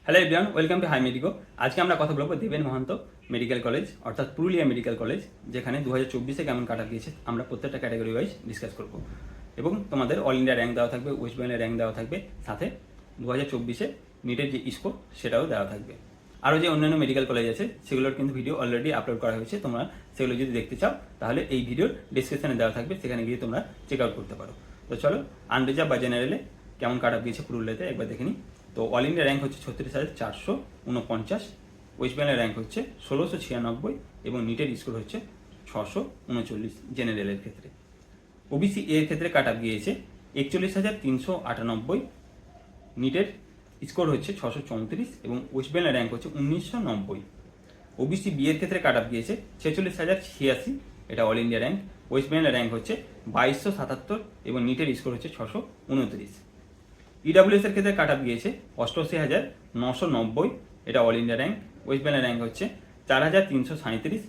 Hello everyone, welcome to hi medico. আজকে আমরা কথা বলবো দেবেন মহান্ত মেডিকেল কলেজ অর্থাৎ পুরুলিয়া মেডিকেল কলেজ, যেখানে 2024-এ কেমন কাটা গিয়েছে আমরা প্রত্যেকটা ক্যাটাগরি ওয়াইজ ডিসকাস করব এবং তোমাদের অল ইন্ডিয়া র্যাঙ্ক দেওয়া থাকবে, ওয়েস্ট বেঙ্গলের র্যাঙ্ক দেওয়া থাকবে, সাথে 2024-এ নিটের যে স্কোর সেটাও দেওয়া থাকবে। আরও যে অন্যান্য মেডিকেল কলেজ আছে সেগুলোর কিন্তু ভিডিও অলরেডি আপলোড করা হয়েছে। তোমরা সেগুলো যদি দেখতে চাও তাহলে এই ভিডিওর ডিসক্রিপশনে দেওয়া থাকবে, সেখানে গিয়ে তোমরা চেক আউট করতে পারো। তো চলো আনরিজার্ভ বা জেনারেলে কেমন কাট আপ গিয়েছে পুরুলিয়াতে একবার দেখে নিই। তো অল ইন্ডিয়া র্যাঙ্ক হচ্ছে 36,449, ওয়েস্ট বেঙ্গলের র্যাঙ্ক হচ্ছে 1696 এবং নিটের স্কোর হচ্ছে 639 জেনারেলের ক্ষেত্রে। ওবিসি এর ক্ষেত্রে কাট আপ গিয়েছে 41,398, নিটের স্কোর হচ্ছে 634 এবং ওয়েস্ট বেঙ্গলের র্যাঙ্ক হচ্ছে 1990। ওবিসি বি এর ক্ষেত্রে কাট আপ গিয়েছে 46,086, এটা অল ইন্ডিয়া র্যাঙ্ক, ওয়েস্ট বেঙ্গলের র্যাঙ্ক হচ্ছে 2277 এবং নিটের স্কোর হচ্ছে 629। ইডাব্লিউএস এর ক্ষেত্রে কাট আপ গিয়েছে 88,990, এটা অল ইন্ডিয়া র্যাঙ্ক, ওয়েস্ট বেঙ্গলের র্যাঙ্ক হচ্ছে 4,337,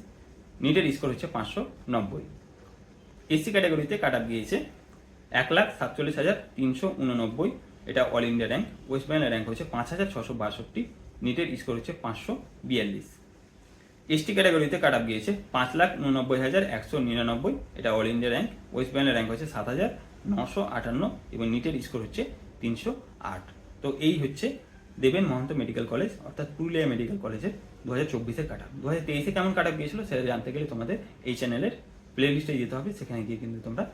নিটের স্কোর হচ্ছে 590। এসসি ক্যাটাগরিতে কাট আপ গিয়েছে 1,47,389, এটা অল ইন্ডিয়া র্যাঙ্ক, ওয়েস্ট বেঙ্গলের র্যাঙ্ক হচ্ছে 5,662, নিটের স্কোর হচ্ছে 542। এসটি ক্যাটাগরিতে কাট আপ গিয়েছে 5,89,199, এটা অল ইন্ডিয়া র্যাঙ্ক, ওয়েস্ট বেঙ্গলের র্যাঙ্ক হচ্ছে 7,958 এবং নিটের স্কোর হচ্ছে 308। তো এই হচ্ছে দেবেন মহন্ত মেডিকেল কলেজ অর্থাৎ পুরুলিয়া মেডিকেল কলেজের 2024-এর কাট আপ। 2023-এ কেমন কাট আপ গিয়েছিল সেটা জানতে গেলে তোমাদের এই চ্যানেলের প্লে লিস্টে যেতে হবে, সেখানে গিয়ে কিন্তু তোমরা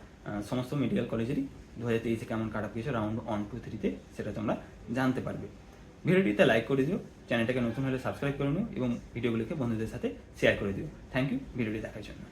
সমস্ত মেডিকেল কলেজেরই 2023-এ কেমন কাট আপ গিয়েছে রাউন্ড 1, 2, 3-তে সেটা তোমরা জানতে পারবে। ভিডিওটিতে লাইক করে দিও, চ্যানেলটাকে নতুন হলে সাবস্ক্রাইব করে নিও এবং ভিডিওগুলোকে বন্ধুদের সাথে শেয়ার করে দিও। থ্যাংক ইউ ভিডিওটি দেখার জন্য।